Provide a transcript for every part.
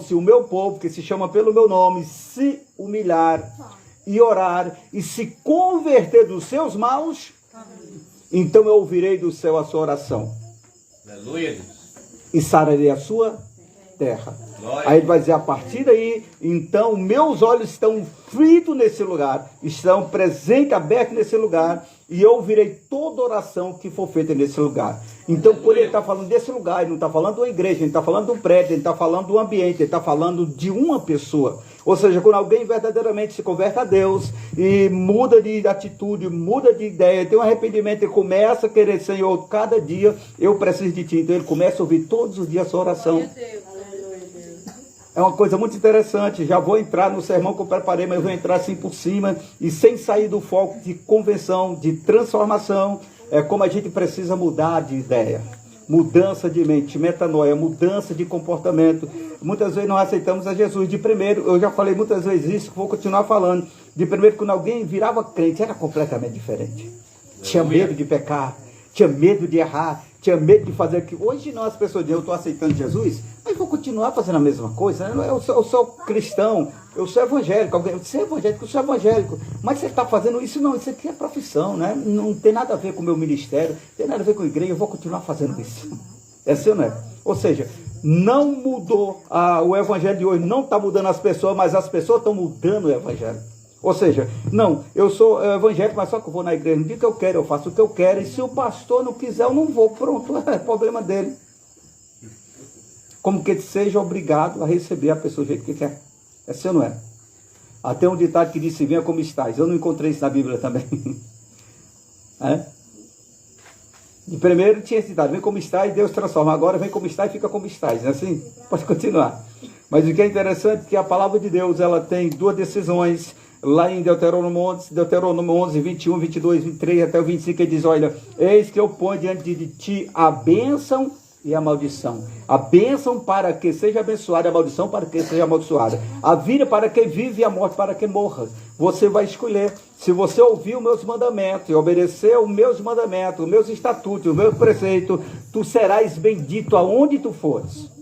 se o meu povo, que se chama pelo meu nome, se humilhar e orar e se converter dos seus maus, então eu ouvirei do céu a sua oração. Aleluia. E sararei a sua terra. Glória. Aí ele vai dizer, a partir daí, então meus olhos estão fritos nesse lugar, estão presentes, abertos nesse lugar, e eu ouvirei toda oração que for feita nesse lugar. Então, quando ele está falando desse lugar, ele não está falando de uma igreja, ele está falando de um prédio, ele está falando do ambiente, ele está falando de uma pessoa. Ou seja, quando alguém verdadeiramente se converte a Deus e muda de atitude, muda de ideia, tem um arrependimento e começa a querer, Senhor, cada dia eu preciso de Ti. Então ele começa a ouvir todos os dias a sua oração. É uma coisa muito interessante. Já vou entrar no sermão que eu preparei, mas eu vou entrar assim por cima e sem sair do foco de convenção, de transformação. É como a gente precisa mudar de ideia, mudança de mente, metanoia, mudança de comportamento. Muitas vezes nós aceitamos a Jesus. De primeiro, eu já falei muitas vezes isso, vou continuar falando. De primeiro, quando alguém virava crente, era completamente diferente. Tinha medo de pecar, tinha medo de errar, tinha medo de fazer aquilo. Hoje não, as pessoas dizem, eu estou aceitando Jesus, mas vou continuar fazendo a mesma coisa. Eu sou cristão, eu sou evangélico. Alguém, você é evangélico, eu sou evangélico. Mas você está fazendo isso? Não, isso aqui é profissão, né? Não tem nada a ver com o meu ministério, não tem nada a ver com a igreja, eu vou continuar fazendo isso. É assim ou não é? Ou seja, não mudou, o evangelho de hoje não está mudando as pessoas, mas as pessoas estão mudando o evangelho. Ou seja, não, eu sou evangélico, mas só que eu vou na igreja no dia que eu quero, eu faço o que eu quero, e se o pastor não quiser, eu não vou, pronto, é problema dele. Como que ele seja obrigado a receber a pessoa do jeito que quer. É assim ou não é? Até um ditado que disse, venha como estás. Eu não encontrei isso na Bíblia também. É? De primeiro tinha esse ditado, vem como estás e Deus transforma. Agora vem como estás e fica como estás. Não é assim? Pode continuar. Mas o que é interessante é que a palavra de Deus, ela tem duas decisões. Lá em Deuteronômio 11, 21, 22, 23 até o 25, ele diz, olha, eis que eu ponho diante de ti a bênção e a maldição. A bênção para que seja abençoada, a maldição para que seja amaldiçoada. A vida para que vive e a morte para que morra. Você vai escolher. Se você ouvir os meus mandamentos e obedecer os meus mandamentos, os meus estatutos, os meus preceitos, tu serás bendito aonde tu fores.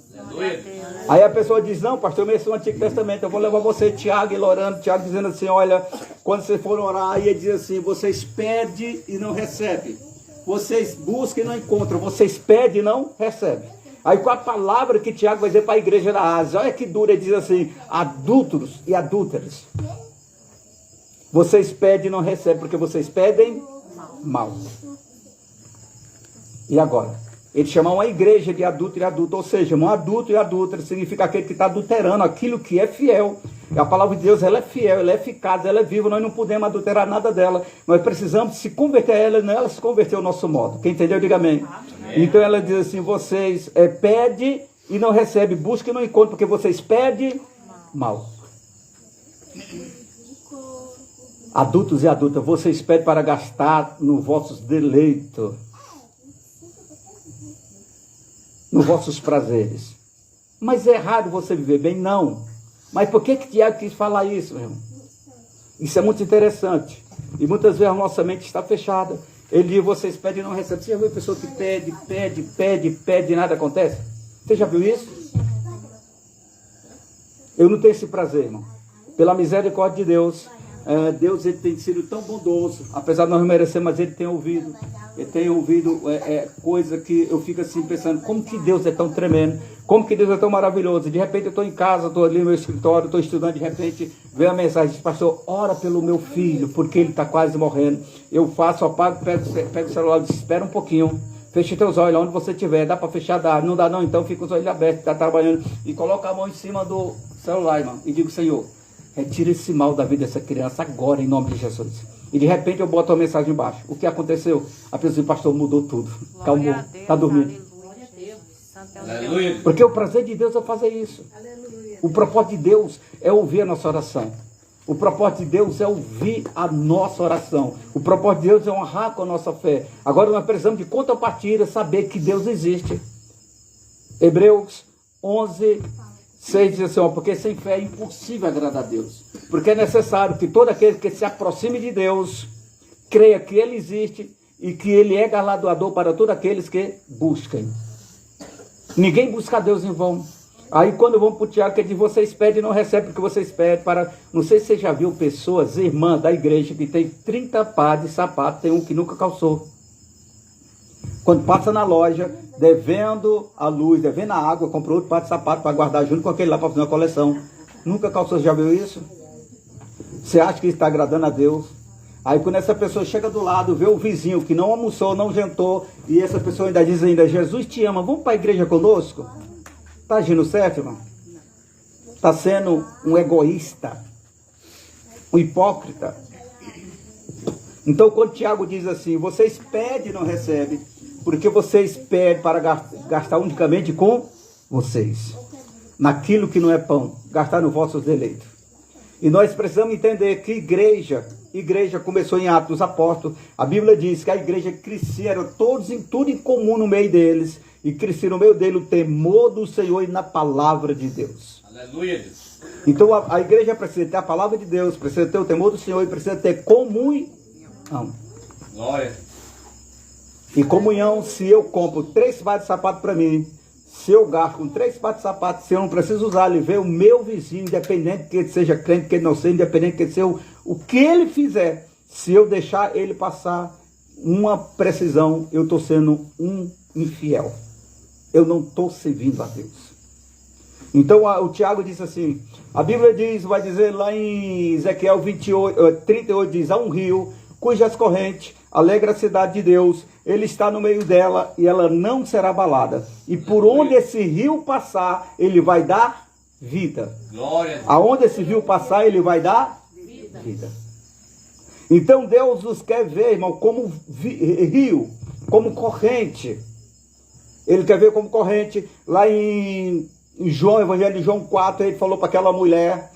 Aí a pessoa diz, não, pastor, eu sou o Antigo Testamento, eu vou levar você, Tiago, e orando, Tiago dizendo assim, olha, quando vocês forem orar, aí ele diz assim, vocês pedem e não recebem. Vocês buscam e não encontram, vocês pedem e não recebem. Aí com a palavra que Tiago vai dizer para a igreja da Ásia, olha que dura, ele diz assim, adúlteros e adúlteras. Vocês pedem e não recebem, porque vocês pedem mal. E agora? Ele chama uma igreja de adulto e adulto, ou seja, um adulto e adúltero significa aquele que está adulterando aquilo que é fiel. E a palavra de Deus, ela é fiel, ela é eficaz, ela é viva, nós não podemos adulterar nada dela. Nós precisamos se converter a ela, não ela se converter ao nosso modo. Quem entendeu, diga amém. Então ela diz assim, vocês pedem e não recebem, busquem e não encontram, porque vocês pedem mal. Adultos e adultas, vocês pedem para gastar nos vossos deleitos, nos vossos prazeres. Mas é errado você viver bem? Não. Mas por que Tiago quis falar isso, meu irmão? Isso é muito interessante. E muitas vezes a nossa mente está fechada. Ele diz, vocês pedem e não recebem. Você já viu a pessoa que pede e nada acontece? Você já viu isso? Eu não tenho esse prazer, irmão. Pela misericórdia de Deus, Deus ele tem sido tão bondoso, apesar de nós não merecer, mas ele tem ouvido coisa que eu fico assim pensando, como que Deus é tão tremendo, como que Deus é tão maravilhoso. De repente eu estou em casa, estou ali no meu escritório, estou estudando, de repente vem a mensagem, diz, pastor, ora pelo meu filho, porque ele está quase morrendo. Eu faço, apago, pego o celular, diz, espera um pouquinho, feche teus olhos onde você estiver, dá para fechar, dá, não dá não, então fica os olhos abertos, está trabalhando, e coloca a mão em cima do celular, irmão, e digo, Senhor, retira esse mal da vida dessa criança agora, em nome de Jesus. E de repente eu boto uma mensagem embaixo. O que aconteceu? A pessoa diz, pastor, mudou tudo. Calmou, está dormindo. Aleluia. Porque o prazer de Deus é fazer isso. O propósito de Deus é ouvir a nossa oração. O propósito de Deus é ouvir a nossa oração. O propósito de Deus é honrar com a nossa fé. Agora nós precisamos de contrapartida, saber que Deus existe. Hebreus 11, 6 diz assim, ó, porque sem fé é impossível agradar a Deus. Porque é necessário que todo aquele que se aproxime de Deus, creia que Ele existe e que Ele é galardoador para todos aqueles que busquem. Ninguém busca a Deus em vão. Aí quando vamos para o Tiago, que diz, vocês pedem e não recebem o que vocês pedem para... Não sei se você já viu pessoas, irmãs da igreja, que tem 30 pares de sapato, tem um que nunca calçou. Quando passa na loja, devendo a luz, devendo a água, compra outro par de sapato para guardar junto com aquele lá para fazer uma coleção. Nunca calçou, já viu isso? Você acha que está agradando a Deus? Aí quando essa pessoa chega do lado, vê o vizinho que não almoçou, não jantou, e essa pessoa ainda diz ainda, Jesus te ama, vamos para a igreja conosco? Está agindo certo, irmão? Está sendo um egoísta, um hipócrita. Então quando Tiago diz assim, vocês pedem e não recebem, porque vocês pedem para gastar unicamente com vocês, naquilo que não é pão, gastar nos vossos deleitos. E nós precisamos entender que igreja começou em Atos dos Apóstolos. A Bíblia diz que a igreja crescia, eram todos em tudo em comum no meio deles, e crescia no meio dele o temor do Senhor e na palavra de Deus. Aleluia. Então a igreja precisa ter a palavra de Deus, precisa ter o temor do Senhor e precisa ter comunhão. Glória. E comunhão, se eu compro 3 pares de sapato para mim, se eu gasto com 3 pares de sapato, se eu não preciso usar, ele vê o meu vizinho, independente que ele seja crente, que ele não seja, independente que ele seja o que ele fizer, se eu deixar ele passar uma precisão, eu estou sendo um infiel. Eu não estou servindo a Deus. Então o Tiago diz assim, a Bíblia diz, vai dizer lá em Ezequiel 38, diz, há um rio cujas correntes alegra a cidade de Deus, ele está no meio dela e ela não será abalada. E por onde esse rio passar, ele vai dar vida. Glória. Aonde esse rio passar, ele vai dar vida. Então Deus nos quer ver, irmão, como rio, como corrente. Ele quer ver como corrente. Lá em João, Evangelho de João 4, ele falou para aquela mulher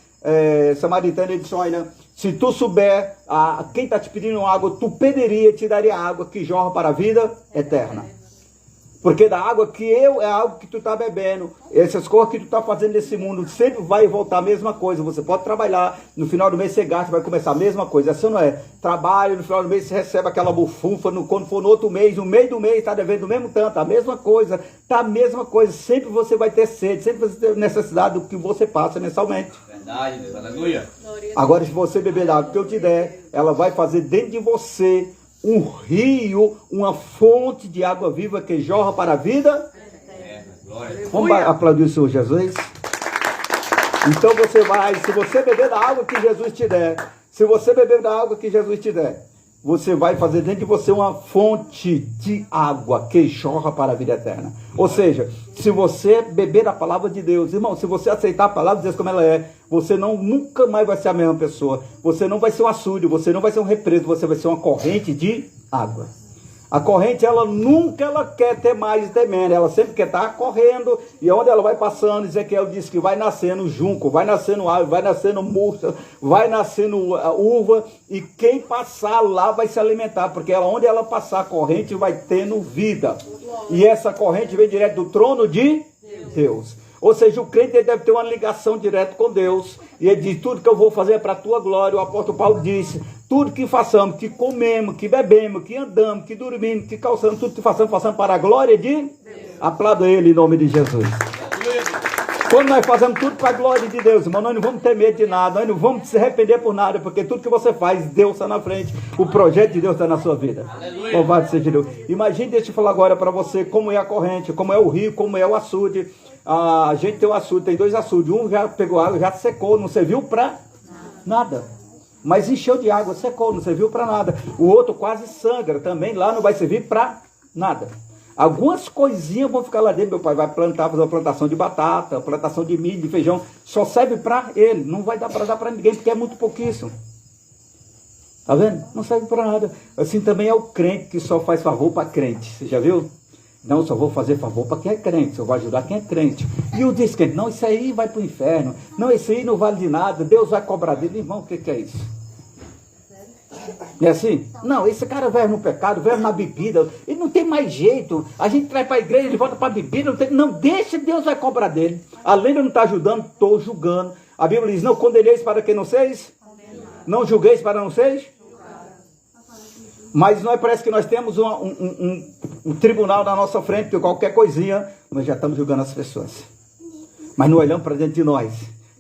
samaritana, ele disse, olha, se tu souber a quem está te pedindo água, tu pediria, te daria água que jorra para a vida eterna. Porque da água que é a água que tu está bebendo, essas coisas que tu está fazendo nesse mundo, sempre vai voltar a mesma coisa. Você pode trabalhar, no final do mês você gasta, vai começar a mesma coisa. Assim não é? Trabalho, no final do mês você recebe aquela bufunfa, quando for no outro mês, no meio do mês está devendo o mesmo tanto, a mesma coisa, tá a mesma coisa. Sempre você vai ter sede, sempre você ter necessidade do que você passa mensalmente. Verdade, Deus. Aleluia. Agora, se você beber da água que eu te der, ela vai fazer dentro de você um rio, uma fonte de água viva que jorra para a vida. Glória. Vamos aplaudir o Senhor Jesus? Então você vai, se você beber da água que Jesus te der, se você beber da água que Jesus te der, você vai fazer dentro de você uma fonte de água que jorra para a vida eterna. Ou seja, se você beber a palavra de Deus, irmão, se você aceitar a palavra de Deus como ela é, você nunca mais vai ser a mesma pessoa. Você não vai ser um açude, você não vai ser um represo, você vai ser uma corrente de água. A corrente, ela nunca quer ter mais e ter menos, ela sempre quer estar correndo, e onde ela vai passando, Ezequiel disse que vai nascendo junco, vai nascendo árvore, vai nascendo murta, vai nascendo uva, e quem passar lá vai se alimentar, porque onde ela passar a corrente vai tendo vida, e essa corrente vem direto do trono de Deus. Ou seja, o crente deve ter uma ligação direta com Deus. E ele diz, tudo que eu vou fazer é para a tua glória. O apóstolo Paulo disse, tudo que façamos, que comemos, que bebemos, que andamos, que dormimos, que calçamos, tudo que façamos para a glória de Deus. Aplauda ele em nome de Jesus. Quando nós fazemos tudo para a glória de Deus, irmão, nós não vamos ter medo de nada, nós não vamos se arrepender por nada, porque tudo que você faz, Deus está na frente, o projeto de Deus está na sua vida. Louvado seja Deus. Imagine, deixa eu falar agora para você como é a corrente, como é o rio, como é o açude. A gente tem um açude, tem 2 açudes, um já pegou água, já secou, não serviu para nada. Mas encheu de água, secou, não serviu para nada. O outro quase sangra, também lá não vai servir para nada. Algumas coisinhas vão ficar lá dentro, meu pai vai plantar, fazer uma plantação de batata, plantação de milho, de feijão, só serve para ele, não vai dar para dar para ninguém, porque é muito pouquíssimo. Tá vendo? Não serve para nada. Assim também é o crente que só faz favor para crente, você já viu? Não, só vou fazer favor para quem é crente, só vou ajudar quem é crente. E o descrente, não, isso aí vai para o inferno, não, isso aí não vale de nada, Deus vai cobrar dele. Irmão, o que é isso? Não é assim? Não, esse cara vive no pecado, vive na bebida, ele não tem mais jeito, a gente traz para a igreja, ele volta para a bebida, não deixa, Deus vai cobrar dele. Além de eu não estar ajudando, estou julgando. A Bíblia diz, não condeneis para que não seis, não julgueis para não seis. Mas nós parece que nós temos um tribunal na nossa frente, que qualquer coisinha, nós já estamos julgando as pessoas. Mas não olhamos para dentro de nós,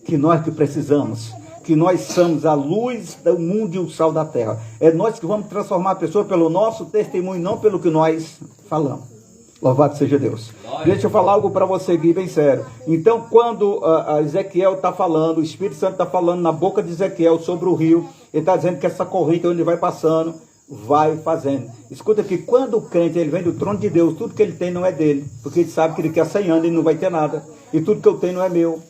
que nós que precisamos, que nós somos a luz do mundo e o sal da terra. É nós que vamos transformar a pessoa pelo nosso testemunho, não pelo que nós falamos. Louvado seja Deus. Deixa eu falar algo para você aqui, bem sério. Então, quando Ezequiel está falando, o Espírito Santo está falando na boca de Ezequiel sobre o rio, ele está dizendo que essa corrente onde vai passando, vai fazendo. Escuta aqui, quando o crente ele vem do trono de Deus, tudo que ele tem não é dele, porque ele sabe que ele quer 100 anos e não vai ter nada. E tudo que eu tenho não é meu.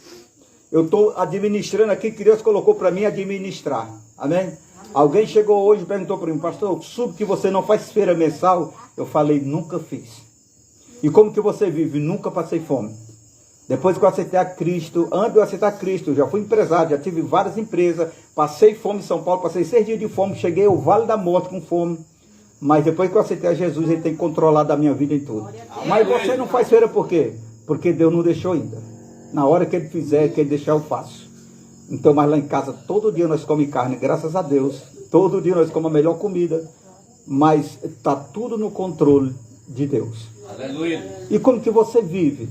Eu estou administrando aqui, que Deus colocou para mim administrar. Amém? Alguém chegou hoje e perguntou para mim, pastor, eu soube que você não faz feira mensal. Eu falei, nunca fiz. E como que você vive? Nunca passei fome. Depois que eu aceitei a Cristo, antes de eu aceitar Cristo, eu já fui empresário, já tive várias empresas, passei fome em São Paulo, passei 6 dias de fome, cheguei ao Vale da Morte com fome. Mas depois que eu aceitei a Jesus, ele tem controlado a minha vida em tudo. Mas você não faz feira por quê? Porque Deus não deixou ainda. Na hora que ele fizer, que ele deixar, eu faço. Então, mas lá em casa, todo dia nós comemos carne, graças a Deus. Todo dia nós comemos a melhor comida. Mas está tudo no controle de Deus. Aleluia. E como que você vive?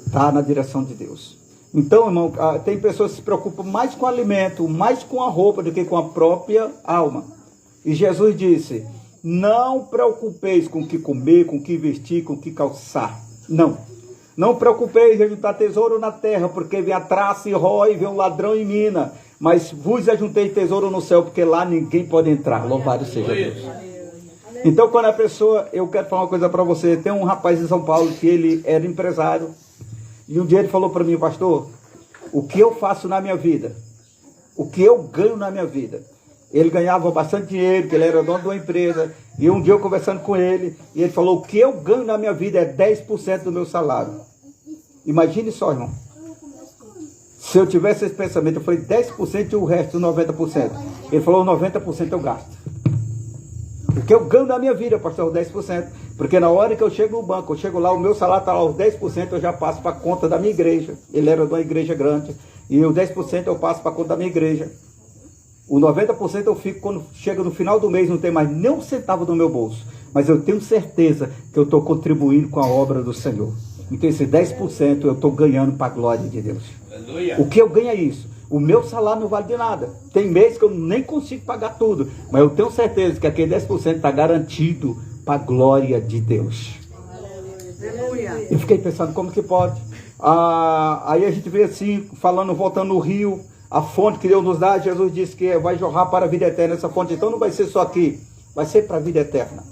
Está na direção de Deus. Então, irmão, tem pessoas que se preocupam mais com o alimento, mais com a roupa, do que com a própria alma. E Jesus disse, não preocupeis com o que comer, com o que vestir, com o que calçar. Não. Não preocupeis em juntar tesouro na terra, porque vem a traça e rói, vem o ladrão e mina. Mas vos ajuntei tesouro no céu, porque lá ninguém pode entrar. Louvado seja Deus. Então, quando a pessoa, eu quero falar uma coisa para você, tem um rapaz em São Paulo que ele era empresário, e um dia ele falou para mim, pastor, o que eu faço na minha vida? O que eu ganho na minha vida? Ele ganhava bastante dinheiro, porque ele era dono de uma empresa, e um dia eu conversando com ele, e ele falou, o que eu ganho na minha vida é 10% do meu salário. Imagine só, irmão. Se eu tivesse esse pensamento, eu falei 10% e o resto, 90%. Ele falou, 90% eu gasto. O que eu ganho na minha vida, pastor, 10%. Porque na hora que eu chego no banco, eu chego lá, o meu salário está lá, os 10% eu já passo para a conta da minha igreja. Ele era de uma igreja grande. E os 10% eu passo para a conta da minha igreja. O 90% eu fico quando chega no final do mês, não tem mais nem um centavo no meu bolso. Mas eu tenho certeza que eu estou contribuindo com a obra do Senhor. Então esse 10% eu estou ganhando para a glória de Deus. Aleluia. O que eu ganho é isso. O meu salário não vale de nada. Tem mês que eu nem consigo pagar tudo. Mas eu tenho certeza que aquele 10% está garantido para a glória de Deus. Aleluia. Eu fiquei pensando, como que pode? Aí a gente vê assim, falando, voltando no rio, a fonte que Deus nos dá, Jesus disse que vai jorrar para a vida eterna essa fonte. Então não vai ser só aqui, vai ser para a vida eterna.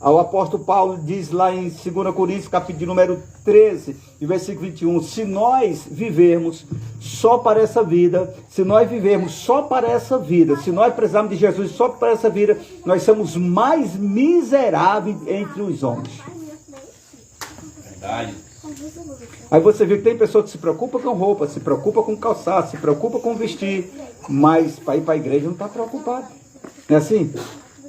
O apóstolo Paulo diz lá em 2 Coríntios, capítulo número 13, versículo 21, se nós vivermos só para essa vida, se nós vivermos só para essa vida, se nós precisarmos de Jesus só para essa vida, nós somos mais miseráveis entre os homens. Verdade. Aí você vê que tem pessoa que se preocupa com roupa, se preocupa com calçar, se preocupa com vestir, mas para ir para a igreja não está preocupado. Não é assim?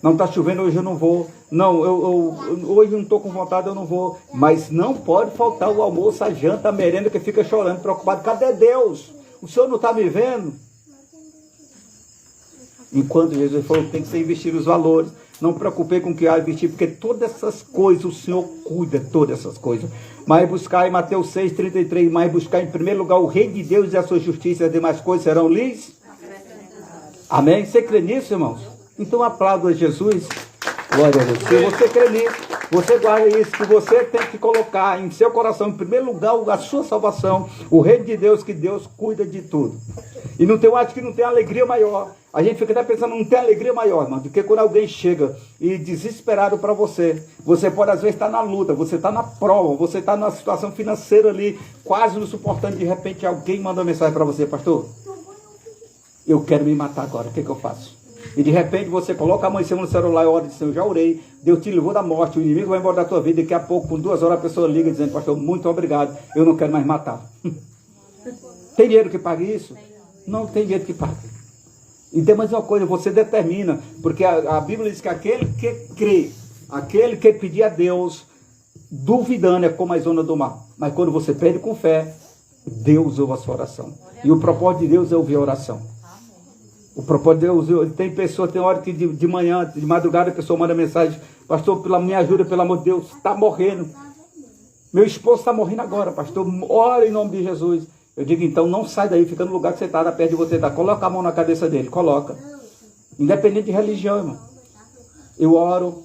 Não está chovendo, hoje eu não vou. Não, hoje não estou com vontade, eu não vou. Mas não pode faltar o almoço, a janta, a merenda, que fica chorando, preocupado. Cadê Deus? O Senhor não está me vendo? Enquanto Jesus falou, tem que ser investir os valores. Não preocupei com o que há investir, porque todas essas coisas, o Senhor cuida de todas essas coisas. Mas buscar em Mateus 6,33, mas buscar em primeiro lugar o Rei de Deus e a sua justiça, e as demais coisas serão lhes. Amém? Você crê nisso, irmãos? Então aplauda Jesus, glória a Deus. Se você crê nisso, você guarda isso, que você tem que colocar em seu coração, em primeiro lugar, a sua salvação, o reino de Deus, que Deus cuida de tudo. E não tem, eu acho que não tem alegria maior. A gente fica até pensando, não tem alegria maior, irmão, do que quando alguém chega e desesperado para você. Você pode às vezes estar na luta, você está na prova, você está numa situação financeira ali, quase não suportando, de repente alguém manda uma mensagem para você, pastor, eu quero me matar agora, o que eu faço? E de repente você coloca a mão em cima do celular e ora e diz, eu já orei, Deus te levou da morte, o inimigo vai embora da tua vida, daqui a pouco, com 2 horas, a pessoa liga dizendo, pastor, muito obrigado, eu não quero mais matar. Tem dinheiro que pague isso? Não tem dinheiro que pague. E tem mais uma coisa, você determina, porque a Bíblia diz que aquele que crê, aquele que pedir a Deus, duvidando, é como a zona do mar. Mas quando você pede com fé, Deus ouve a sua oração. E o propósito de Deus é ouvir a oração. O propósito de Deus, tem pessoa, tem hora que de manhã, de madrugada, a pessoa manda mensagem, pastor, me ajuda, pelo amor de Deus, está morrendo. Meu esposo está morrendo agora, pastor. Ora em nome de Jesus. Eu digo, então não sai daí, fica no lugar que você está, perto de você está. Coloca a mão na cabeça dele, coloca. Independente de religião, irmão. Eu oro.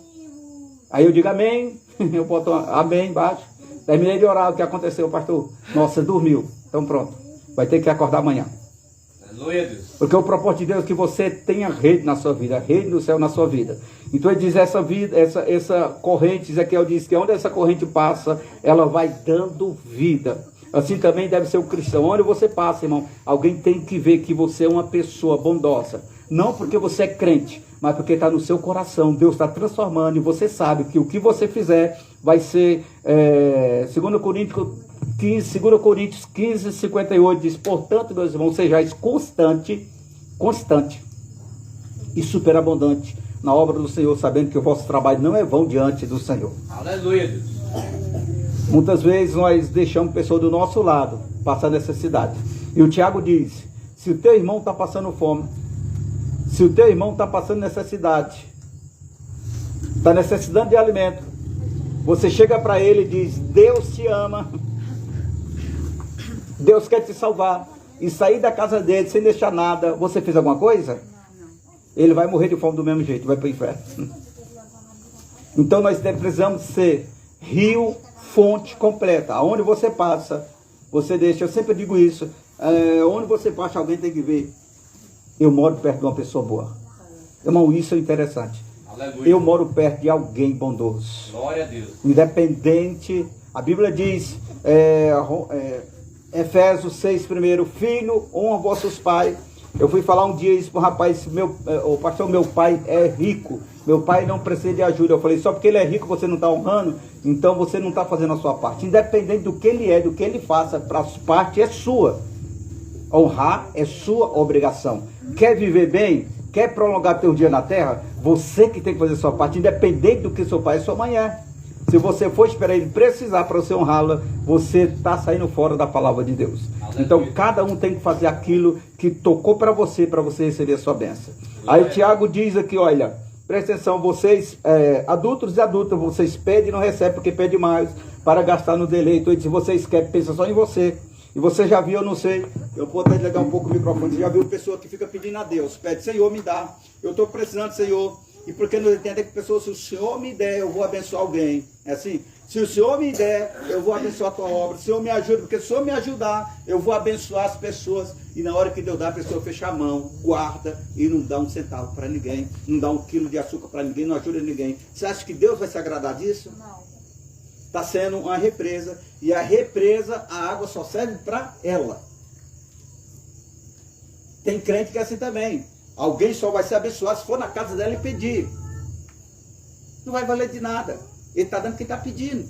Aí eu digo amém. Eu boto amém embaixo. Terminei de orar. O que aconteceu, pastor? Nossa, dormiu. Então pronto. Vai ter que acordar amanhã. Aleluia, Deus. Porque o propósito de Deus é que você tenha rede na sua vida, rede do céu na sua vida. Então ele diz essa vida, essa corrente, Ezequiel diz que onde essa corrente passa, ela vai dando vida. Assim também deve ser o cristão. Onde você passa, irmão, alguém tem que ver que você é uma pessoa bondosa. Não porque você é crente, mas porque está no seu coração. Deus está transformando e você sabe que o que você fizer vai ser, 2 Coríntios 15, 58 diz, portanto, meus irmãos, sejais constante e superabundante na obra do Senhor, sabendo que o vosso trabalho não é vão diante do Senhor. Aleluia, Deus. Muitas vezes nós deixamos pessoas do nosso lado passar necessidade. E o Tiago diz, se o teu irmão está passando fome, se o teu irmão está passando necessidade, está necessitando de alimento, você chega para ele e diz, Deus te ama, Deus quer te salvar, e sair da casa dele sem deixar nada, você fez alguma coisa? Ele vai morrer de fome do mesmo jeito, vai para o inferno. Então nós precisamos ser rio, fonte completa. Aonde você passa, você deixa, eu sempre digo isso, onde você passa alguém tem que ver, eu moro perto de uma pessoa boa. Irmão, isso é interessante. Aleluia. Eu moro perto de alguém bondoso. Glória a Deus. Independente, a Bíblia diz, Efésios 6, primeiro, filho, honra vossos pais. Eu fui falar um dia isso para um rapaz, o pastor, meu pai é rico, meu pai não precisa de ajuda. Eu falei, só porque ele é rico você não está honrando, então você não está fazendo a sua parte. Independente do que ele é, do que ele faça, a parte é sua. Honrar é sua obrigação. Quer viver bem? Quer prolongar teu dia na terra? Você que tem que fazer a sua parte, independente do que seu pai e sua mãe é. Se você for esperar ele precisar para você honrá-la, você está saindo fora da palavra de Deus. Aleluia. Então cada um tem que fazer aquilo que tocou para você receber a sua bênção. Aí o Tiago diz aqui, olha, presta atenção, vocês adultos e adultas, vocês pedem e não recebem porque pedem mais para gastar no deleito. Ele diz, vocês querem, pensa só em você. E você já viu, eu não sei, eu vou até desligar um pouco o microfone, você já viu pessoa que fica pedindo a Deus, pede, Senhor, me dá, eu estou precisando, Senhor. E porque não entende que pessoa, se o Senhor me der, eu vou abençoar alguém. É assim? Se o Senhor me der, eu vou abençoar a tua obra. Se o Senhor me ajuda, porque se o Senhor me ajudar, eu vou abençoar as pessoas. E na hora que Deus dá, a pessoa fecha a mão, guarda e não dá um centavo para ninguém. Não dá 1 quilo de açúcar para ninguém, não ajuda ninguém. Você acha que Deus vai se agradar disso? Não. Está sendo uma represa. E a represa, a água só serve para ela. Tem crente que é assim também. Alguém só vai ser abençoado se for na casa dela e pedir. Não vai valer de nada. Ele está dando quem está pedindo.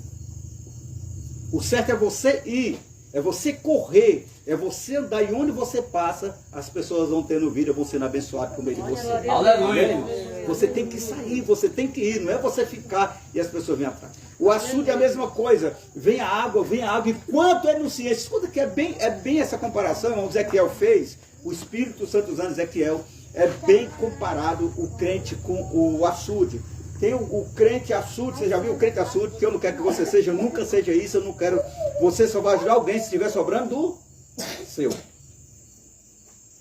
O certo é você ir, é você correr, é você andar, e onde você passa, as pessoas vão tendo vida, vão sendo abençoadas por meio de você. Aleluia. Você tem que sair, você tem que ir, não é você ficar e as pessoas vêm atrás. O açude é a mesma coisa, vem a água, enquanto ele não se enche. Escuta que é bem essa comparação, o Ezequiel fez, o Espírito Santo usando Ezequiel, é bem comparado o crente com o açude. Tem o crente açude, você já viu o crente açude? Que eu não quero que você seja, nunca seja isso, eu não quero. Você só vai ajudar alguém se estiver sobrando do seu.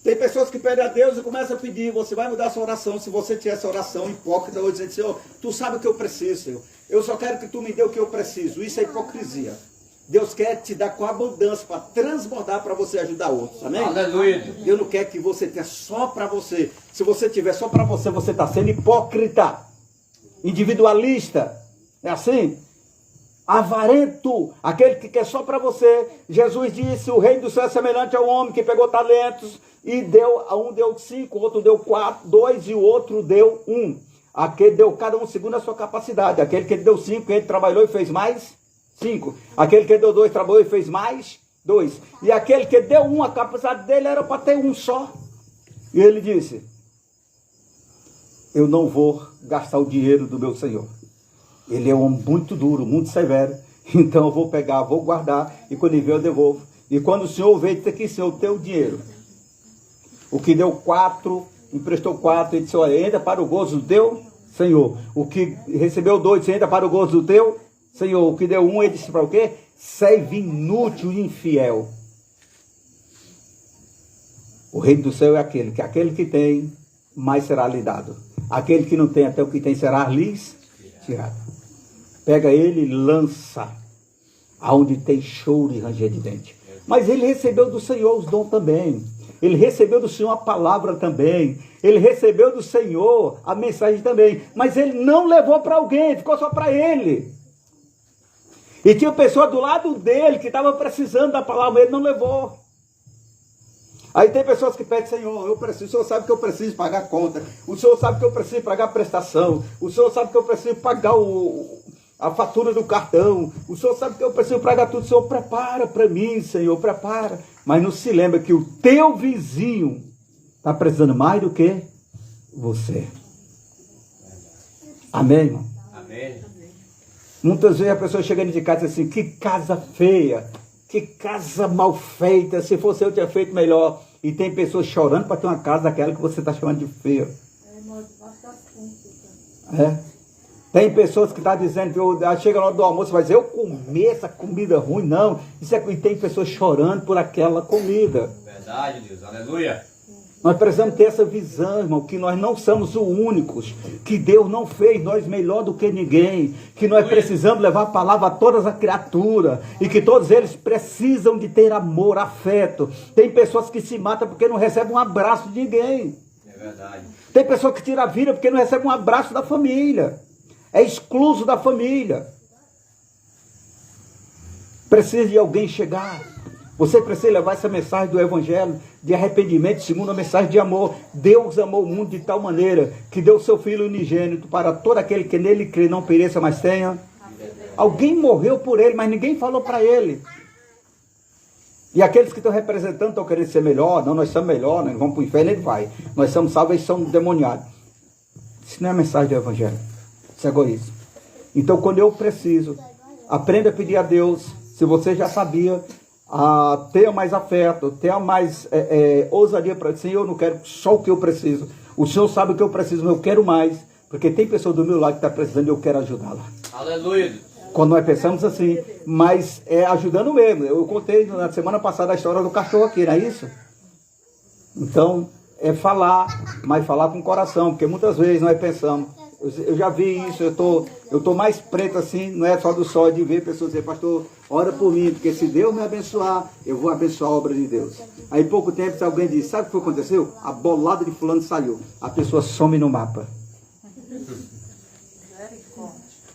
Tem pessoas que pedem a Deus e começam a pedir, você vai mudar a sua oração, se você tiver essa oração hipócrita, ou dizendo, Senhor, tu sabe o que eu preciso, Senhor. Eu só quero que tu me dê o que eu preciso. Isso é hipocrisia. Deus quer te dar com abundância para transbordar para você ajudar outros, amém? Aleluia. Deus não quer que você tenha só para você. Se você tiver só para você, você está sendo hipócrita, individualista, é assim? Avarento, aquele que quer só para você. Jesus disse, o reino do céu é semelhante ao homem que pegou talentos e deu, a um deu 5, o outro deu 4, 2 e o outro deu 1. Aquele deu cada um segundo a sua capacidade. Aquele que deu 5, ele trabalhou e fez mais 5. Aquele que deu 2 trabalhou e fez mais 2. E aquele que deu 1, a capacidade dele era para ter 1 só. E ele disse, eu não vou gastar o dinheiro do meu Senhor. Ele é um homem muito duro, muito severo. Então eu vou pegar, vou guardar e quando ele vier eu devolvo. E quando o Senhor veio, disse aqui, Senhor, o teu dinheiro. O que deu 4, emprestou 4, ele disse, olha, entra para o gozo do teu Senhor. O que recebeu 2, entra para o gozo do teu Senhor. O que deu 1, ele disse para o quê? servo inútil e infiel. O reino do céu é aquele que tem, mais será lhe dado. Aquele que não tem, até o que tem será lhes tirado. Pega ele e lança aonde tem choro e ranger de dente. Mas ele recebeu do Senhor os dons também. Ele recebeu do Senhor a palavra também. Ele recebeu do Senhor a mensagem também. Mas ele não levou para alguém, ficou só para ele. E tinha pessoa do lado dele que estava precisando da palavra, mas ele não levou. Aí tem pessoas que pedem, Senhor, eu preciso, o Senhor sabe que eu preciso pagar a conta. O Senhor sabe que eu preciso pagar a prestação. O Senhor sabe que eu preciso pagar a fatura do cartão. O Senhor sabe que eu preciso pagar tudo. O Senhor prepara para mim, Senhor, prepara. Mas não se lembra que o teu vizinho está precisando mais do que você. Amém, irmão? Amém. Muitas vezes a pessoa chega de casa e diz assim, que casa feia, que casa mal feita, se fosse eu tinha feito melhor. E tem pessoas chorando para ter uma casa daquela que você está chamando de feia. Tem pessoas que estão dizendo que chega na hora do almoço, vai dizer, eu comi essa comida ruim, não. E tem pessoas chorando por aquela comida. Verdade, Deus, aleluia. Nós precisamos ter essa visão, irmão, que nós não somos os únicos, que Deus não fez nós melhor do que ninguém, que nós precisamos levar a palavra a todas as criaturas, e que todos eles precisam de ter amor, afeto. Tem pessoas que se matam porque não recebem um abraço de ninguém. É verdade. Tem pessoas que tiram a vida porque não recebem um abraço da família. É excluso da família. Precisa de alguém chegar. Você precisa levar essa mensagem do Evangelho de arrependimento, segundo a mensagem de amor. Deus amou o mundo de tal maneira que deu o seu Filho unigênito para todo aquele que nele crê, não pereça, mas tenha. Alguém morreu por ele, mas ninguém falou para ele. E aqueles que estão representando estão querendo ser melhor. Não, nós somos melhor, nós vamos para o inferno, ele vai. Nós somos salvos, eles são demoniados. Isso não é a mensagem do Evangelho. Isso é egoísmo. Então, quando eu preciso, aprenda a pedir a Deus. Se você já sabia, tenha mais afeto, tenha mais ousadia para dizer, Senhor, eu não quero só o que eu preciso. O Senhor sabe o que eu preciso, mas eu quero mais. Porque tem pessoa do meu lado que está precisando e eu quero ajudá-la. Aleluia. Quando nós pensamos assim, mas é ajudando mesmo. Eu contei na semana passada a história do cachorro aqui, não é isso? Então, é falar, mas falar com o coração. Porque muitas vezes nós pensamos, eu já vi isso, eu tô mais preto assim, não é só do sol, de ver pessoas dizer, pastor, ora por mim, porque se Deus me abençoar, eu vou abençoar a obra de Deus. Aí pouco tempo alguém disse, sabe o que aconteceu? A bolada de fulano saiu, a pessoa some no mapa.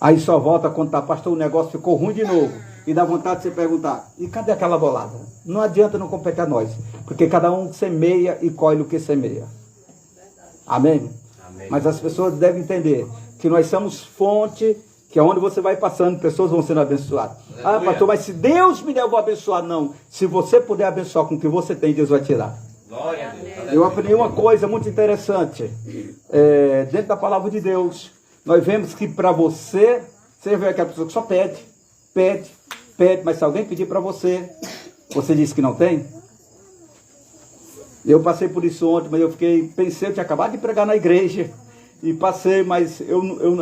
Aí só volta a contar, pastor, o negócio ficou ruim de novo. E dá vontade de você perguntar, e cadê aquela bolada? Não adianta não competir a nós, porque cada um semeia e colhe o que semeia. Amém? Mas as pessoas devem entender que nós somos fonte, que é onde você vai passando, pessoas vão sendo abençoadas. Ah, pastor, mas se Deus me der, eu vou abençoar. Não. Se você puder abençoar com o que você tem, Deus vai tirar. Glória a Deus. Eu aprendi uma coisa muito interessante. Dentro da palavra de Deus, nós vemos que para você vê aquela pessoa que só pede, mas se alguém pedir para você, você disse que não tem? Eu passei por isso ontem, mas eu pensei, eu tinha acabado de pregar na igreja, e passei, mas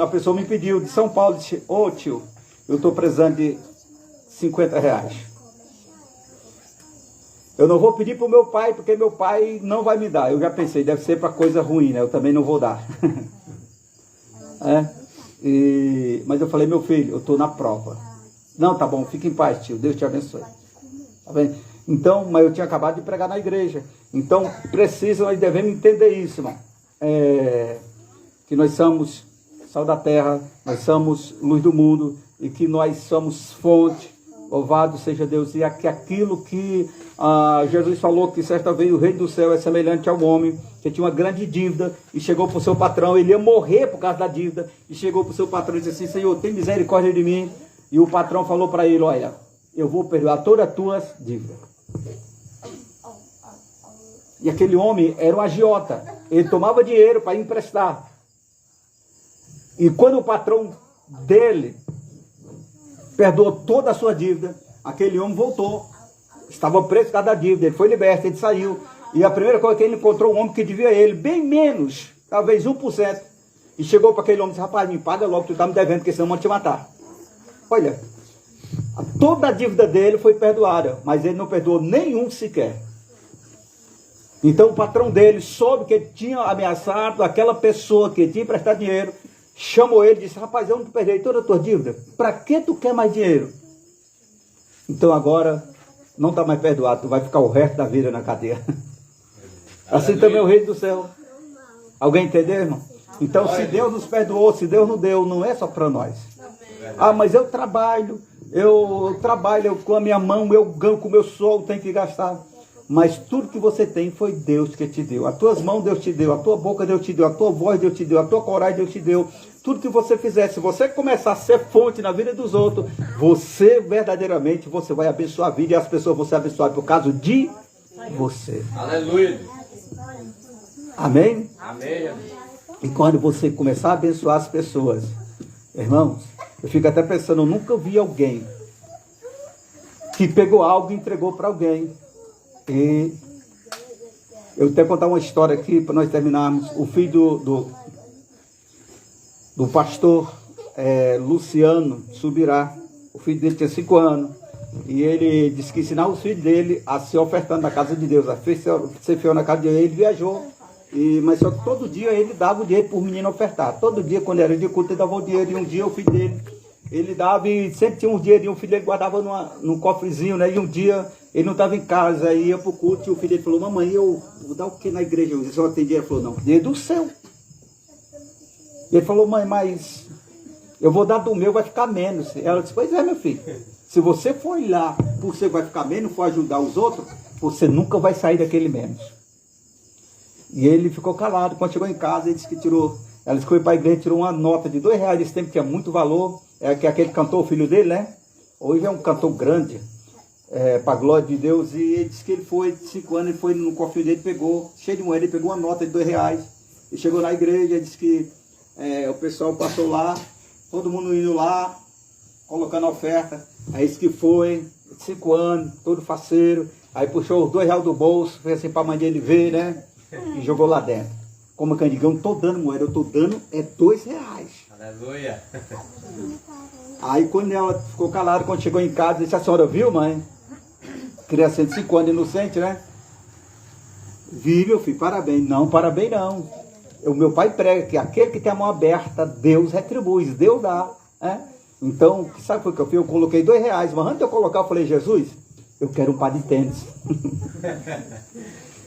a pessoa me pediu, de São Paulo, disse, ô tio, eu estou precisando de 50 reais. Eu não vou pedir para o meu pai, porque meu pai não vai me dar. Eu já pensei, deve ser para coisa ruim, né? Eu também não vou dar. Mas eu falei, meu filho, eu estou na prova. Não, tá bom, fique em paz, tio, Deus te abençoe. Tá bem? Então, mas eu tinha acabado de pregar na igreja. Então, nós devemos entender isso, irmão. Que nós somos sal da terra, nós somos luz do mundo, e que nós somos fonte. Louvado seja Deus. E aquilo que Jesus falou, que certa vez o reino do céu é semelhante ao homem, que tinha uma grande dívida, e chegou para o seu patrão, ele ia morrer por causa da dívida, e chegou para o seu patrão e disse assim, Senhor, tem misericórdia de mim. E o patrão falou para ele, olha, eu vou perdoar todas as tuas dívidas. E aquele homem era um agiota, ele tomava dinheiro para emprestar. E quando o patrão dele perdoou toda a sua dívida, aquele homem voltou, estava preso por causa da dívida, ele foi liberto, ele saiu. E a primeira coisa que ele encontrou, um homem que devia a ele, bem menos, talvez 1%. E chegou para aquele homem e disse, rapaz, me paga logo, tu está me devendo, porque senão eu vou te matar. Olha, Toda a dívida dele foi perdoada, mas ele não perdoou nenhum sequer. Então o patrão dele soube que ele tinha ameaçado aquela pessoa que tinha emprestado dinheiro, chamou ele e disse: rapaz, eu não perdoei toda a tua dívida, para que tu quer mais dinheiro? Então agora não está mais perdoado, tu vai ficar o resto da vida na cadeia. Assim também é o reino do céu. Alguém entendeu, irmão? Então se Deus nos perdoou, se Deus não deu, não é só para nós. Ah, mas eu trabalho com a minha mão, eu ganho com o meu sol, tenho que gastar. Mas tudo que você tem foi Deus que te deu. As tuas mãos Deus te deu, a tua boca Deus te deu, a tua voz Deus te deu, a tua coragem Deus te deu. Tudo que você fizer, se você começar a ser fonte na vida dos outros, você verdadeiramente você vai abençoar a vida e as pessoas vão ser abençoadas por causa de você. Aleluia. Amém? Amém. E quando você começar a abençoar as pessoas, irmãos, eu fico até pensando, eu nunca vi alguém que pegou algo e entregou para alguém. E eu tenho que contar uma história aqui para nós terminarmos. O filho do pastor Luciano Subirá, o filho dele tinha 5 anos, e ele disse que ensinava os filhos dele a se ofertar na casa de Deus, a ser fiel na casa de Deus. Ele viajou, mas só que todo dia ele dava o dinheiro para o menino ofertar. Todo dia, quando era de culto, ele dava o dinheiro. E um dia o filho dele, ele dava e sempre tinha um dinheirinho, o filho dele guardava num cofrezinho, né? E um dia ele não estava em casa, ia para o culto e o filho dele falou: mamãe, eu vou dar o que na igreja? Ele só tem dinheiro. Ele falou: não, dinheiro do céu. E ele falou: mãe, mas eu vou dar do meu, vai ficar menos. Ela disse: pois é, meu filho, se você for lá, por você vai ficar menos, for ajudar os outros, você nunca vai sair daquele menos. E ele ficou calado. Quando chegou em casa, ele disse que ela disse que foi para a igreja, tirou uma nota de R$2, nesse tempo tinha muito valor, que aquele cantor, o filho dele, né? Hoje é um cantor grande, para a glória de Deus. E ele disse que ele foi, 5 anos, ele foi no cofre dele, pegou, cheio de moeda, ele pegou uma nota de R$2, e chegou na igreja, ele disse que o pessoal passou lá, todo mundo indo lá, colocando a oferta. Aí disse que foi, 5 anos, todo faceiro, aí puxou os R$2 do bolso, fez assim para a mãe dele ver, né? E jogou lá dentro. Como candigão, não estou dando moeda, eu estou dando R$2. Aleluia. Aí quando ela ficou calada, quando chegou em casa, disse: a senhora viu, mãe? Criança de 5 anos, inocente, né? Vi, meu filho, parabéns. Não, parabéns não. O meu pai prega que aquele que tem a mão aberta, Deus retribui, Deus dá. Né? Então, sabe o que eu fiz? Eu coloquei R$2, mas antes de eu colocar, eu falei: Jesus, eu quero um par de tênis.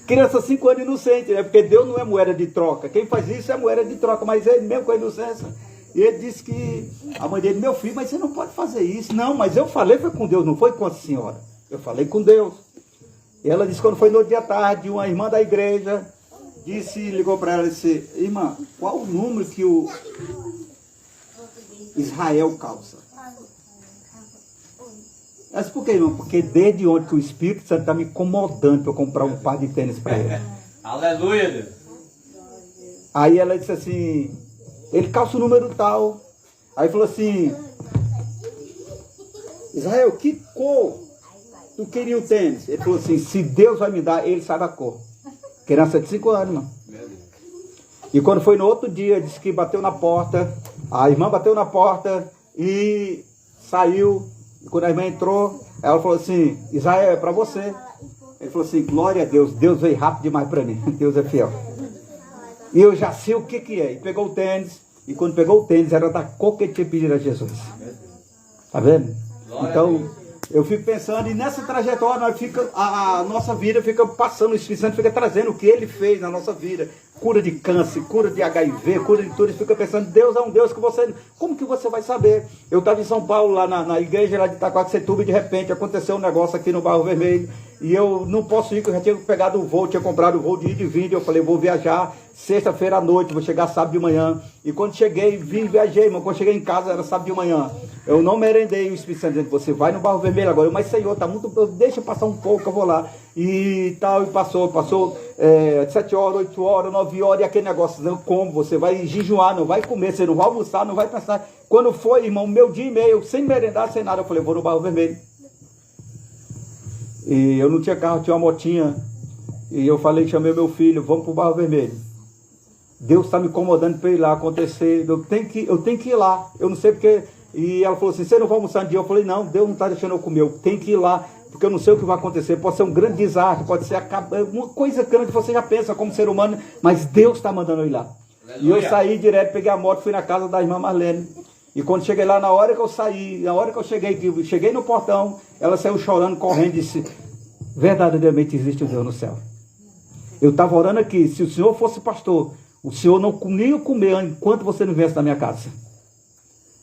Criança 5 anos inocente, né? Porque Deus não é moeda de troca. Quem faz isso é moeda de troca, mas ele mesmo com a inocência. E ele disse que a mãe dele: meu filho, mas você não pode fazer isso. Não, mas eu falei foi com Deus, não foi com a senhora. Eu falei com Deus. E ela disse, quando foi no dia à tarde, uma irmã da igreja ligou para ela e disse: irmã, qual o número que o Israel calça? Ela disse: por que, irmão? Porque desde ontem que o Espírito Santo está me incomodando para eu comprar um par de tênis para ele. Aleluia, Deus. Aí ela disse assim: ele calça o número tal. Aí falou assim: Israel, que cor tu queria o tênis? Ele falou assim: se Deus vai me dar, ele sabe a cor. Criança de 5 anos, irmão. E quando foi no outro dia, disse que bateu na porta. A irmã bateu na porta e saiu. E quando a irmã entrou, ela falou assim: Israel, é para você. Ele falou assim: glória a Deus, Deus veio rápido demais para mim. Deus é fiel. E eu já sei o que é. E pegou o tênis. E quando pegou o tênis, era da cor que ele tinha pedido a Jesus. Tá vendo? Então, eu fico pensando, e nessa trajetória a nossa vida fica passando, o Espírito Santo fica trazendo o que ele fez na nossa vida. Cura de câncer, cura de HIV, cura de tudo. E fica pensando: Deus é um Deus que você... Como que você vai saber? Eu estava em São Paulo, lá na igreja lá de Itaquaquecetuba, e de repente aconteceu um negócio aqui no Barro Vermelho. E eu não posso ir, porque eu já tinha pegado o voo, tinha comprado o voo de ida e vinda. Eu falei: vou viajar sexta-feira à noite, vou chegar sábado de manhã. E quando cheguei, viajei, irmão. Quando cheguei em casa, era sábado de manhã. Eu não merendei. O Espírito Santo dizendo: você vai no Barro Vermelho agora. Mas Senhor, tá muito... deixa eu passar um pouco, eu vou lá. E tal, e passou 7 horas, 8 horas, 9 horas, e aquele negócio: não como, você vai jejuar, não vai comer, você não vai almoçar, não vai pensar. Quando foi, irmão, meu dia e meio, sem merendar, sem nada, eu falei: vou no Barro Vermelho. E eu não tinha carro, tinha uma motinha. E eu falei, chamei meu filho: vamos pro Barro Vermelho. Deus está me incomodando para ir lá acontecer. Eu tenho que ir lá. Eu não sei porque E ela falou assim, você não vai almoçar um dia? Eu falei, não, Deus não está deixando eu comer, eu tenho que ir lá, porque eu não sei o que vai acontecer. Pode ser um grande desastre, pode ser uma coisa grande, você já pensa como ser humano, mas Deus está mandando eu ir lá. Aleluia. E eu saí direto, peguei a moto, fui na casa da irmã Marlene. E quando cheguei lá, na hora que eu saí, na hora que eu cheguei no portão, ela saiu chorando, correndo e disse, verdadeiramente existe um Deus no céu. Eu estava orando aqui, se o senhor fosse pastor, o senhor não ia comer enquanto você não viesse na minha casa.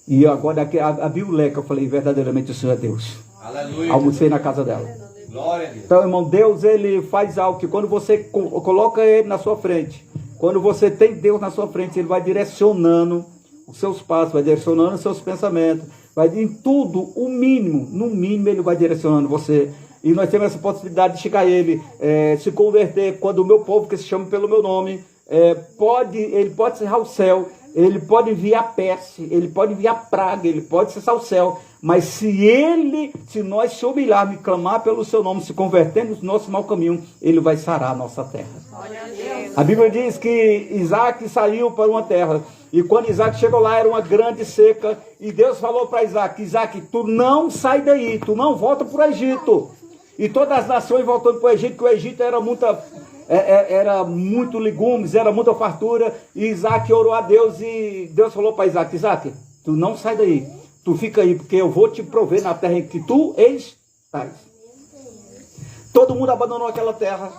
E agora aqui abriu o leque, eu falei, verdadeiramente o senhor é Deus. Aleluia. Almocei na casa dela. Glória a Deus. Então, irmão, Deus, ele faz algo que quando você coloca ele na sua frente, quando você tem Deus na sua frente, ele vai direcionando os seus passos, vai direcionando os seus pensamentos, vai em tudo, o mínimo, no mínimo ele vai direcionando você. E nós temos essa possibilidade de chegar a ele, se converter, quando o meu povo, que se chama pelo meu nome, ele pode cerrar o céu, ele pode enviar peste, ele pode enviar praga, ele pode cessar o céu, mas se nós se humilharmos e clamar pelo seu nome, se convertendo no nosso mau caminho, ele vai sarar a nossa terra. A Bíblia diz que Isaac saiu para uma terra, e quando Isaac chegou lá, era uma grande seca, e Deus falou para Isaac, Isaac, tu não sai daí, tu não volta para o Egito. E todas as nações voltando para o Egito, que o Egito era muito legumes, era muita fartura, e Isaac orou a Deus, e Deus falou para Isaac, Isaac, tu não sai daí, tu fica aí, porque eu vou te prover na terra em que tu estás. Todo mundo abandonou aquela terra,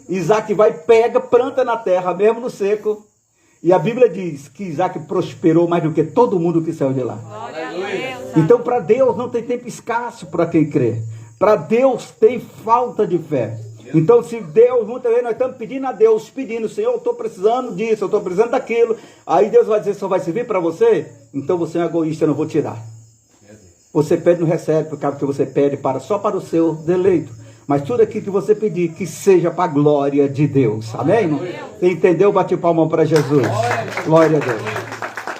Isaac vai, pega, planta na terra, mesmo no seco, e a Bíblia diz que Isaac prosperou mais do que todo mundo que saiu de lá. Então para Deus não tem tempo escasso para quem crê, para Deus tem falta de fé. Então, se Deus, muitas vezes nós estamos pedindo a Deus, Senhor, eu estou precisando disso, eu estou precisando daquilo, aí Deus vai dizer, só vai servir para você? Então você é um egoísta, eu não vou tirar. Você pede e não recebe, por causa que você pede só para o seu deleito. Mas tudo aquilo que você pedir, que seja para a glória de Deus. Amém, irmão? Você entendeu? Bate palma para Jesus. Glória a Deus.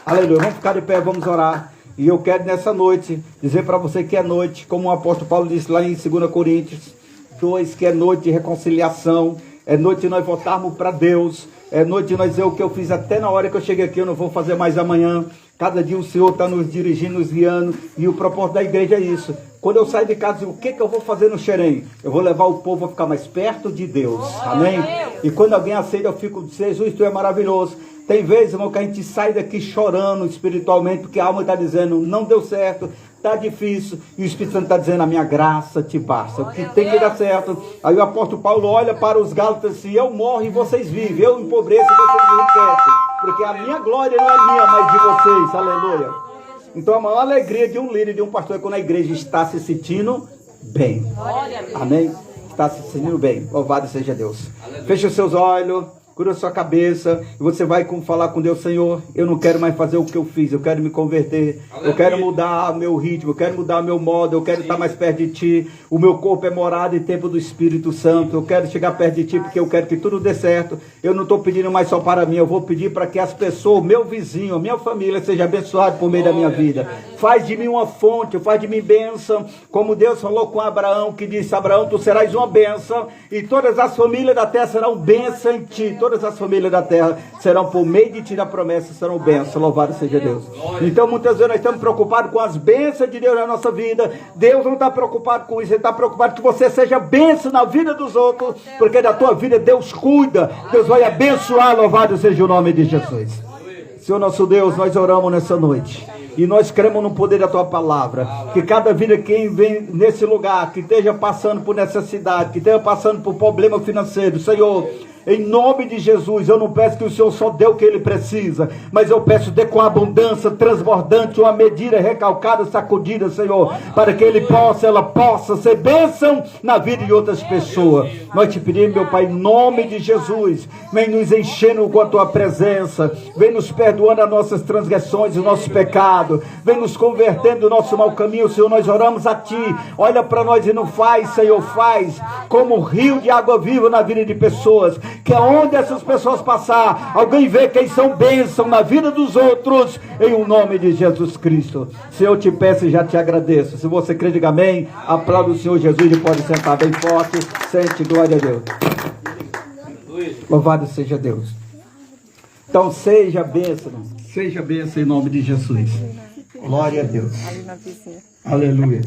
Aleluia. Vamos ficar de pé, vamos orar. E eu quero nessa noite dizer para você que é noite, como o apóstolo Paulo disse lá em 2 Coríntios 2, que é noite de reconciliação, é noite de nós voltarmos para Deus, é noite de nós dizer o que eu fiz até na hora que eu cheguei aqui, eu não vou fazer mais amanhã. Cada dia o Senhor está nos dirigindo, nos guiando, e o propósito da igreja é isso. Quando eu saio de casa, o que eu vou fazer no Xerém? Eu vou levar o povo a ficar mais perto de Deus, amém? E quando alguém aceita, eu fico, Jesus, tu é maravilhoso. Tem vezes, irmão, que a gente sai daqui chorando espiritualmente, porque a alma está dizendo, não deu certo, está difícil, e o Espírito Santo está dizendo, a minha graça te basta, o que tem que dar certo. Aí o apóstolo Paulo olha para os Gálatas, se eu morro e vocês vivem, eu empobreço e vocês enriquecem, porque a minha glória não é minha, mas de vocês, aleluia. Então a maior alegria de um líder, de um pastor, é quando a igreja está se sentindo bem, amém? Está se sentindo bem, louvado seja Deus. Feche os seus olhos, cura a sua cabeça, e você vai falar com Deus, Senhor, eu não quero mais fazer o que eu fiz, eu quero me converter, eu quero mudar meu ritmo, eu quero mudar meu modo, eu quero estar mais perto de Ti, o meu corpo é morada e templo do Espírito Santo, eu quero chegar perto de Ti, porque eu quero que tudo dê certo, eu não estou pedindo mais só para mim, eu vou pedir para que as pessoas, meu vizinho, a minha família, seja abençoado por meio da minha vida. Faz de mim uma fonte, faz de mim bênção, como Deus falou com Abraão, que disse, Abraão, tu serás uma bênção, e todas as famílias da terra serão bênção em Ti, todas as famílias da terra serão por meio de Ti da promessa, serão bênçãos, louvado seja Deus. Então muitas vezes nós estamos preocupados com as bênçãos de Deus na nossa vida. Deus não está preocupado com isso, Ele está preocupado que você seja bênção na vida dos outros, porque da tua vida Deus cuida, Deus vai abençoar, louvado seja o nome de Jesus. Senhor nosso Deus, nós oramos nessa noite, e nós cremos no poder da Tua palavra, que cada vida que vem nesse lugar, que esteja passando por necessidade, que esteja passando por problema financeiro, Senhor, em nome de Jesus, eu não peço que o Senhor só dê o que ele precisa, mas eu peço dê com abundância, transbordante, uma medida recalcada, sacudida, Senhor, para que ela possa ser bênção na vida de outras pessoas. Nós te pedimos, meu Pai, em nome de Jesus, vem nos enchendo com a Tua presença, vem nos perdoando as nossas transgressões e os nossos pecados, vem nos convertendo do nosso mau caminho, Senhor, nós oramos a Ti, olha para nós e não faz, Senhor, faz como um rio de água viva na vida de pessoas, que aonde essas pessoas passar, alguém vê que eles são bênção na vida dos outros, em o nome de Jesus Cristo. Se eu te peço e já te agradeço. Se você crê, diga amém. Aplauda o Senhor Jesus e pode sentar bem forte. Sente, glória a Deus. Louvado seja Deus. Então seja bênção em nome de Jesus. Glória a Deus. Ali na vizinha. Aleluia.